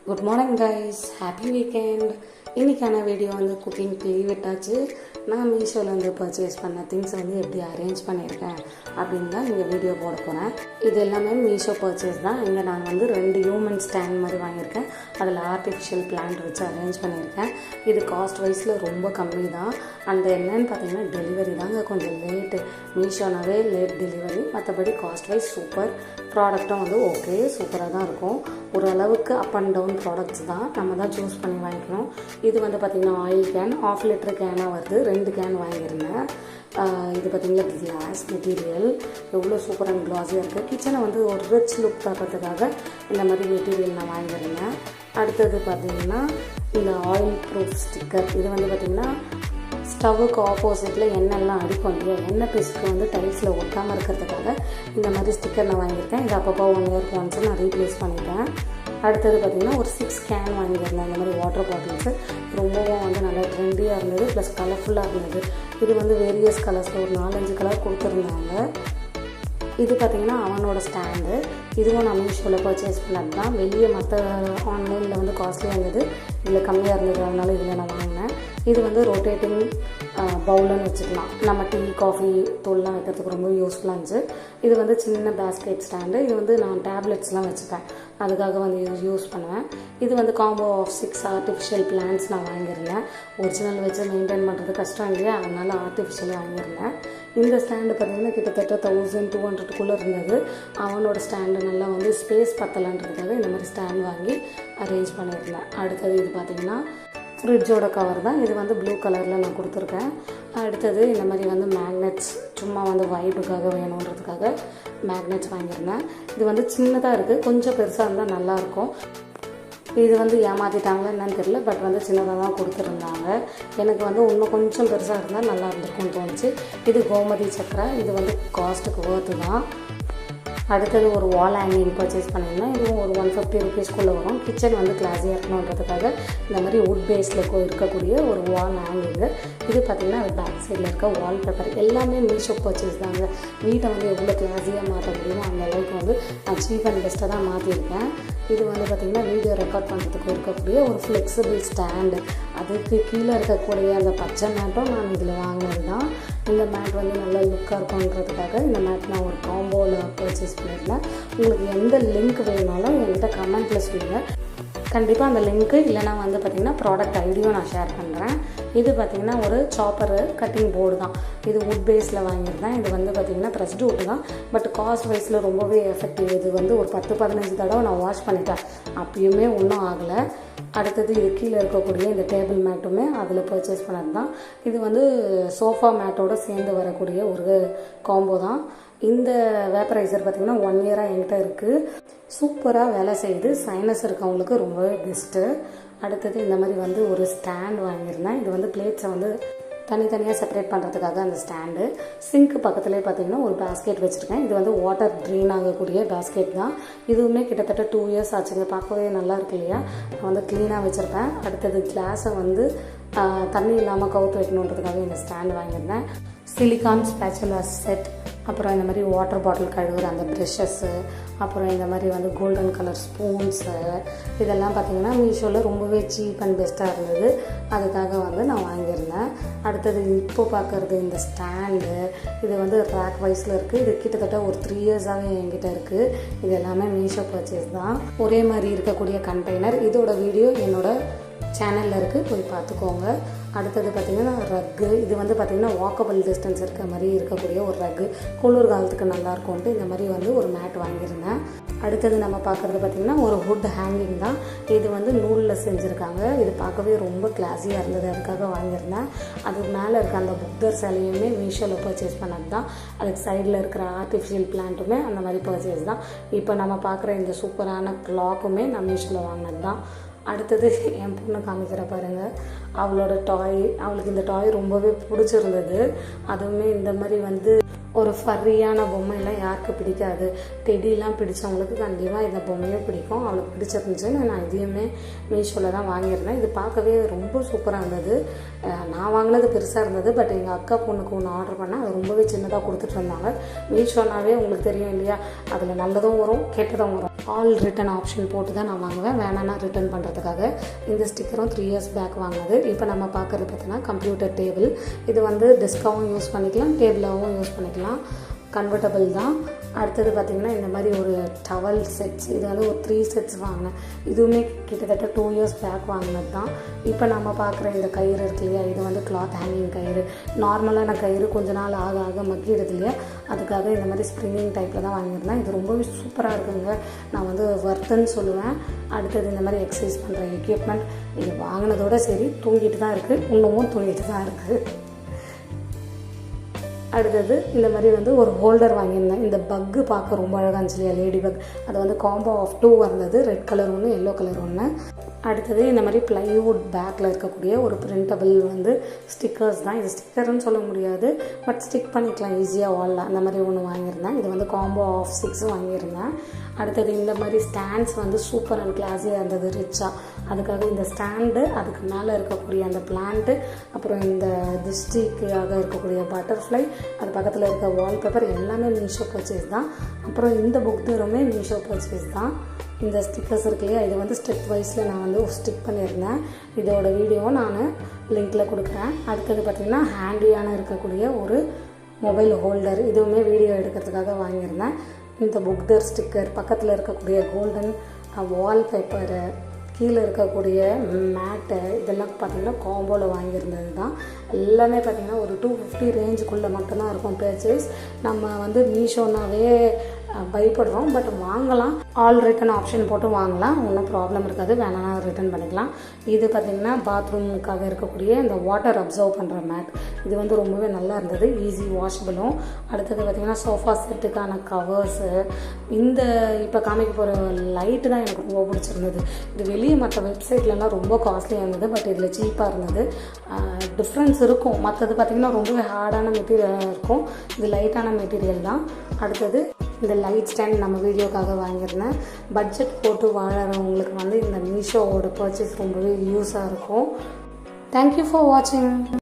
Good morning guys, happy weekend. இன்றைக்கான video வந்து cooking leave விட்டாச்சு. நான் மீஷோவில் பர்ச்சேஸ் பண்ண திங்ஸ் எப்படி அரேஞ்ச் பண்ணியிருக்கேன் அப்படின்னு தான் இங்கே வீடியோ போட போகிறேன். இது எல்லாமே மீஷோ பர்ச்சேஸ் தான். இங்கே நான் 2 ஹியூமன் ஸ்டாண்ட் மாதிரி வாங்கியிருக்கேன். அதில் ஆர்டிஃபிஷியல் பிளான்ட் வச்சு அரேஞ்ச் பண்ணியிருக்கேன். இது காஸ்ட் வைஸில் ரொம்ப கம்மி தான். அந்த என்னன்னு பார்த்தீங்கன்னா டெலிவரி தாங்க கொஞ்சம் லேட்டு. மீஷோனாவே லேட் டெலிவரி, மற்றபடி காஸ்ட் வைஸ் சூப்பர். ப்ராடக்ட்டும் ஓகே சூப்பராக தான் இருக்கும். ஓரளவுக்கு அப் அண்ட் டவுன் ப்ராடக்ட்ஸ் தான், நம்ம தான் சூஸ் பண்ணி வாங்கிக்கணும். இது பார்த்திங்கன்னா ஆயில் கேன், 1/2 லிட்டர் கேனாக வருது. 2 கேன் வாங்கியிருந்தேன். இது பார்த்திங்கன்னா கிளாஸ் மெட்டீரியல் எவ்வளோ சூப்பர் அண்ட் க்ளாஸியாக இருக்குது. கிச்சனை ஒரு ரிச் லுக் தரத்துக்காக இந்த மாதிரி மெட்டீரியல் நான் வாங்கியிருந்தேன். அடுத்தது பார்த்திங்கன்னா இந்த ஆயில் ப்ரூஃப் ஸ்டிக்கர். இது பார்த்திங்கன்னா ஸ்டவ்வுக்கு ஆப்போசிட்டில் எண்ணெய்லாம் அடிக்கும் இல்லையா, எண்ணெய் பீஸுக்கு டைல்ஸில் ஒட்டாமல் இருக்கிறதுக்காக இந்த மாதிரி ஸ்டிக்கர் நான் வாங்கியிருக்கேன். இது அப்பப்போ 1 இயருக்கு ஒன்ஸ் நான் ரீப்ளேஸ் பண்ணிட்டேன். அடுத்தது பார்த்திங்கன்னா ஒரு 6 கேன் வாங்கியிருந்தேன். இந்த மாதிரி வாட்டர் பாட்டில்ஸு ரொம்பவும் நல்லா ட்ரெண்டியாக இருந்தது, ப்ளஸ் கலர்ஃபுல்லாக இருந்தது. இது வேரியஸ் கலர்ஸில் ஒரு 4-5 கலர் கொடுத்துருந்தாங்க. இது பார்த்திங்கன்னா அவனோட ஸ்டாண்டு. இதுவும் நான் மீஷோவில் பர்ச்சேஸ் பண்ணது தான். வெளியே மற்ற ஆன்லைனில் காஸ்ட்லியாக இருந்தது, இதில் கம்மியாக இருந்தது, அதனால இதில் நான் வாங்கினேன். இது ரொட்டேட்டிங் பவுலுன்னு வச்சுக்கலாம். நம்ம டீ காஃபி தூள்லாம் வைக்கிறதுக்கு ரொம்ப யூஸ்ஃபுல்லாக இருந்துச்சு. இது சின்ன பேஸ்கெட் ஸ்டாண்டு. இது நான் டேப்லெட்ஸ்லாம் வச்சுப்பேன், அதுக்காக யூஸ் பண்ணுவேன். இது காம்போ ஆஃப் 6 ஆர்டிஃபிஷியல் பிளான்ட்ஸ் நான் வாங்கியிருந்தேன். ஒரிஜினல் வச்சு மெயின்டைன் பண்ணுறது கஷ்டம் இல்லையா, அதனால் ஆர்டிஃபிஷியல் வாங்கியிருந்தேன். இந்த ஸ்டாண்டு பார்த்திங்கன்னா கிட்டத்தட்ட 1200 இருந்தது. அவனோட ஸ்டாண்டு நல்லா ஸ்பேஸ் பத்தலான்றதுக்காக இந்த மாதிரி ஸ்டாண்ட் வாங்கி அரேஞ்ச் பண்ணியிருந்தேன். அடுத்தது இது பார்த்திங்கன்னா ஃப்ரிட்ஜோட கவர் தான். இது ப்ளூ கலரில் நான் கொடுத்துருக்கேன். அடுத்தது இந்த மாதிரி மேக்னெட்ஸ் சும்மா வைப்புக்காக வேணுன்றதுக்காக மேக்னெட்ஸ் வாங்கியிருந்தேன். இது சின்னதாக இருக்குது, கொஞ்சம் பெருசாக இருந்தால் நல்லாயிருக்கும். இது ஏமாற்றிட்டாங்களா என்னன்னு தெரியல, பட் சின்னதாக தான் கொடுத்துருந்தாங்க. எனக்கு இன்னும் கொஞ்சம் பெருசாக இருந்தால் நல்லா இருந்திருக்கும்னு தோணுச்சு. இது கோமதி சக்கரை. இது காஸ்ட்டுக்கு ஒர்த்து தான். அடுத்தது ஒரு வால் ஹேங்கிங் பர்ச்சேஸ் பண்ணியிருந்தேன். இதுவும் ஒரு 150 ருபீஸ்க்குள்ளே வரும். கிச்சன் கிளாஸியாக இருக்கணுன்றதுக்காக இந்த மாதிரி வுட் பேஸில் இருக்கக்கூடிய ஒரு வால் ஹேங்கிங்கு. இது பார்த்திங்கன்னா அது பேக் சைடில் இருக்க வால் பேப்பர். எல்லாமே மீஷோ பர்ச்சேஸ் தாங்க. வீட்டை எவ்வளோ கிளாஸியாக மாற்ற முடியுமோ அந்த அளவுக்கு நான் சீப் அண்ட் பெஸ்ட்டாக தான் மாற்றிருக்கேன். இது பார்த்திங்கன்னா வீடியோ ரெக்கார்ட் பண்ணுறதுக்கு இருக்கக்கூடிய ஒரு ஃப்ளெக்சிபிள் ஸ்டாண்டு. அதுக்கு கீழே இருக்கக்கூடிய அந்த பச்சை மேட்டும் நான் இதில் வாங்கினது தான். இந்த மேட் நல்லா லுக்காக இருக்கும்ன்றதுக்காக இந்த மேட் நான் ஒரு காம்போவில் பர்ச்சேஸ் பண்ணியிருந்தேன். உங்களுக்கு எந்த லிங்க் வேணாலும் என்கிட்ட கமெண்ட்டில் சொல்லுங்கள், கண்டிப்பாக அந்த லிங்க்கு இல்லைனா பார்த்திங்கன்னா ப்ராடக்ட் ஐடியும் நான் ஷேர் பண்ணுறேன். இது பார்த்திங்கன்னா ஒரு சாப்பரு கட்டிங் போர்டு தான். இது வுட் பேஸில் வாங்கியிருந்தேன். இது பார்த்திங்கன்னா ப்ரெஸ்டு வுட்டு தான், பட் காஸ்ட் வைஸில் ரொம்பவே எஃபெக்டிவ். இது ஒரு 10-15 தடவை நான் வாஷ் பண்ணிட்டேன், அப்பயுமே ஒன்றும் ஆகலை. அடுத்தது இது கீழே இருக்கக்கூடிய இந்த டேபிள் மேட்டுமே அதில் பர்ச்சேஸ் பண்ணது தான். இது சோஃபா மேட்டோடு சேர்ந்து வரக்கூடிய ஒரு காம்போ தான். இந்த வேப்பரைசர் பார்த்திங்கன்னா 1 இயராக என்கிட்ட இருக்குது. சூப்பராக வேலை செய்யுது. சைனஸ் இருக்கவங்களுக்கு ரொம்பவே பெஸ்ட்டு. அடுத்தது இந்த மாதிரி ஒரு ஸ்டாண்ட் வாங்கியிருந்தேன். இது பிளேட்ஸை தனித்தனியாக செப்பரேட் பண்ணுறதுக்காக அந்த ஸ்டாண்டு. சிங்க்கு பக்கத்துலேயே பார்த்திங்கன்னா ஒரு பேஸ்கெட் வச்சுருக்கேன். இது வாட்டர் ட்ரெயின் ஆகக்கூடிய பேஸ்கெட் தான். இதுவுமே கிட்டத்தட்ட 2 இயர்ஸ் ஆச்சுங்க. பார்க்கவே நல்லா இருக்கு இல்லையா. நான் க்ளீனாக வச்சுருப்பேன். அடுத்தது கிளாஸை தண்ணி இல்லாமல் கவுத்து வைக்கணுன்றதுக்காக இந்த ஸ்டாண்டு வாங்கியிருந்தேன். சிலிகான் ஸ்பேச்சுலா செட், அப்புறம் இந்த மாதிரி வாட்டர் பாட்டில் கழுவுற அந்த ப்ரெஷ்ஷஸ்ஸு, அப்புறம் இந்த மாதிரி கோல்டன் கலர் ஸ்பூன்ஸு, இதெல்லாம் பார்த்திங்கன்னா மீஷோவில் ரொம்பவே சீப் அண்ட் பெஸ்ட்டாக இருந்தது. அதுக்காக நான் வாங்கியிருந்தேன். அடுத்தது இப்போ பார்க்குறது இந்த ஸ்டாண்டு. இது ரேக் வைஸில் இருக்குது. இது கிட்டத்தட்ட ஒரு 3 இயர்ஸாகவே என்கிட்ட இருக்குது. இது எல்லாமே மீஷோ பர்ச்சேஸ் தான். ஒரே மாதிரி இருக்கக்கூடிய கண்டெய்னர். இதோட வீடியோ என்னோடய சேனலில் இருக்குது, போய் பார்த்துக்கோங்க. அடுத்தது பார்த்திங்கன்னா ரக்கு. இது பார்த்திங்கன்னா வாக்கபிள் டிஸ்டன்ஸ் இருக்க மாதிரி இருக்கக்கூடிய ஒரு ரக்கு. குளிர் காலத்துக்கு நல்லாயிருக்கும்ட்டு இந்த மாதிரி ஒரு மேட் வாங்கியிருந்தேன். அடுத்தது நம்ம பார்க்குறது பார்த்திங்கன்னா ஒரு வுட் ஹேங்கிங் தான். இது நூலில் செஞ்சுருக்காங்க. இது பார்க்கவே ரொம்ப கிளாஸியாக இருந்தது, அதுக்காக வாங்கியிருந்தேன். அதுக்கு மேலே இருக்க அந்த புத்தர் சிலையுமே மீஷோவில் பர்ச்சேஸ் பண்ணது தான். அதுக்கு சைடில் இருக்கிற ஆர்டிஃபிஷியல் பிளான்ட்டுமே அந்த மாதிரி பர்ச்சேஸ் தான். இப்போ நம்ம பார்க்குற இந்த சூப்பரான கிளாக்குமே நான் மீஷோவில் வாங்கினது தான். அடுத்தது என் பொண்ணு காமிக்கிற பாருங்கள், அவளோட டாய். அவளுக்கு இந்த டாய் ரொம்பவே பிடிச்சிருந்தது. அதுவுமே இந்த மாதிரி ஒரு ஃபர்ரியான பொம்மையெல்லாம் யாருக்கு பிடிக்காது? டெடிலாம் பிடிச்சவங்களுக்கு கண்டிப்பாக இந்த பொம்மையும் பிடிக்கும். அவளுக்கு பிடிச்சிருந்துச்சு. நான் இதையுமே மீஷோவில் தான் வாங்கியிருந்தேன். இது பார்க்கவே ரொம்ப சூப்பராக இருந்தது. நான் வாங்கினது பெருசாக இருந்தது. பட் எங்கள் அக்கா பொண்ணுக்கு ஒன்று ஆர்டர் பண்ணேன். அது ரொம்பவே சின்னதாக கொடுத்துட்டு இருந்தாங்க. மீஷோனாவே உங்களுக்கு தெரியும் இல்லையா, அதில் நல்லதும் வரும் கெட்டதும் வரும். ஆல் ரிட்டன் ஆப்ஷன் போட்டு தான் நான் வாங்குவேன், வேணான்னா ரிட்டன் பண்ணுறதுக்காக. இந்த ஸ்டிக்கரும் 3 years பேக் வாங்கினது. இப்போ நம்ம பார்க்குறது பார்த்தீங்கன்னா கம்ப்யூட்டர் டேபிள். இது வந்து டெஸ்க்காகவும் யூஸ் பண்ணிக்கலாம், டேபிளாகவும் யூஸ் பண்ணிக்கலாம். கன்வெர்ட்டபிள் தான். அடுத்தது பார்த்திங்கன்னா இந்த மாதிரி ஒரு டவல் செட்ஸ். இது வந்து ஒரு 3 sets வாங்கினேன். இதுவுமே கிட்டத்தட்ட 2 years பேக் வாங்கினது தான். இப்போ நம்ம பார்க்குற இந்த கயிறு இருக்கு இல்லையா, இது வந்து கிளாத் ஹேங்கிங் கயிறு. நார்மலான கயிறு கொஞ்ச நாள் ஆக ஆக மக்கிடுது இல்லையா, அதுக்காக இந்த மாதிரி ஸ்ப்ரிங்கிங் டைப்பில் தான் வாங்கியிருந்தேன். இது ரொம்பவே சூப்பராக இருக்குங்க. நான் வந்து வர்த்துன்னு சொல்லுவேன். அடுத்தது இந்த மாதிரி எக்ஸசைஸ் பண்ணுற எக்யூப்மெண்ட். இது வாங்கினதோட சரி, தூங்கிட்டு தான் இருக்குது, இன்னமும் தூங்கிட்டு தான் இருக்குது. அடுத்தது இந்த மாதிரி வந்து ஒரு ஹோல்டர் வாங்கியிருந்தேன். இந்த பக்கு பார்க்க ரொம்ப அழகாக இருந்துச்சு இல்லையா, லேடி பக். அது வந்து காம்போ ஆஃப் 2 வந்தது, ரெட் கலர் ஒன்று, எல்லோ கலர் ஒன்று. அடுத்தது இந்த மாதிரி ப்ளைவுட் பேக்கில் இருக்கக்கூடிய ஒரு பிரிண்டபிள் வந்து ஸ்டிக்கர்ஸ் தான். இது ஸ்டிக்கர்னு சொல்ல முடியாது, பட் ஸ்டிக் பண்ணிக்கலாம் ஈஸியாக வாலில். அந்த மாதிரி ஒன்று வாங்கியிருந்தேன். இது வந்து காம்போ ஆஃப் 6 வாங்கியிருந்தேன். அடுத்தது இந்த மாதிரி ஸ்டாண்ட்ஸ் வந்து சூப்பர் அண்ட் கிளாஸியாக இருந்தது, ரிச்சாக. அதுக்காக இந்த ஸ்டாண்டு, அதுக்கு மேலே இருக்கக்கூடிய அந்த பிளான்ட்டு, அப்புறம் இந்த திஷ்டிக்காக இருக்கக்கூடிய பட்டர்ஃப்ளை, அது பக்கத்தில் இருக்க வால்பேப்பர் எல்லாமே மீஷோ பர்ச்சேஸ் தான். அப்புறம் இந்த புக் தூரமே மீஷோ பர்ச்சேஸ் தான். இந்த ஸ்டிக்கர்ஸ் இருக்கு இல்லையா, இது வந்து ஸ்டெப் வைஸில் நான் வந்து ஸ்டிக் பண்ணியிருந்தேன். இதோட வீடியோ நான் லிங்க்கில் கொடுக்குறேன். அடுத்தது பார்த்திங்கன்னா ஹேண்டியான இருக்கக்கூடிய ஒரு மொபைல் ஹோல்டர். இதுவுமே வீடியோ எடுக்கிறதுக்காக வாங்கியிருந்தேன். இந்த புக்தர் ஸ்டிக்கர், பக்கத்தில் இருக்கக்கூடிய கோல்டன் வால்பேப்பரு, கீழே இருக்கக்கூடிய மேட்டு, இதெல்லாம் பார்த்திங்கன்னா காம்போவில் வாங்கியிருந்தது தான். எல்லாமே பார்த்திங்கன்னா ஒரு 250 ரேஞ்சுக்குள்ளே மட்டும்தான் இருக்கும் பர்ச்சேஸ். நம்ம வந்து மீஷோனாவே பயப்படுறோம், பட் வாங்கலாம். ஆல் ரிட்டன் ஆப்ஷன் போட்டு வாங்கலாம், ஒன்றும் ப்ராப்ளம் இருக்காது, வேணாம் ரிட்டன் பண்ணிக்கலாம். இது பார்த்திங்கன்னா பாத்ரூமுக்காக இருக்கக்கூடிய இந்த வாட்டர் அப்சர்வ் பண்ணுற மேட். இது வந்து ரொம்பவே நல்லா இருந்தது, ஈஸி வாஷபிளும். அடுத்தது பார்த்திங்கன்னா சோஃபா செட்டுக்கான கவர்ஸு. இந்த இப்போ காமிக்க போகிற லைட்டு தான் எனக்கு ரொம்ப பிடிச்சிருந்தது. இது வெளியே மற்ற வெப்சைட்லலாம் ரொம்ப காஸ்ட்லியாக இருந்தது, பட் இதில் சீப்பாக இருந்தது. டிஃப்ரென்ஸ் இருக்கும். மற்றது பார்த்திங்கன்னா ரொம்பவே ஹார்டான மெட்டீரியலாக இருக்கும், இது லைட்டான மெட்டீரியல் தான். அடுத்தது இந்த லைட் ஸ்டாண்ட் நம்ம வீடியோக்காக வாங்கியிருந்தேன். பட்ஜெட் போட்டு வாழறவங்களுக்கு வந்து இந்த மீஷோவோட பர்ச்சேஸ் ரொம்பவே யூஸாக இருக்கும். தேங்க்யூ ஃபார் வாட்சிங்.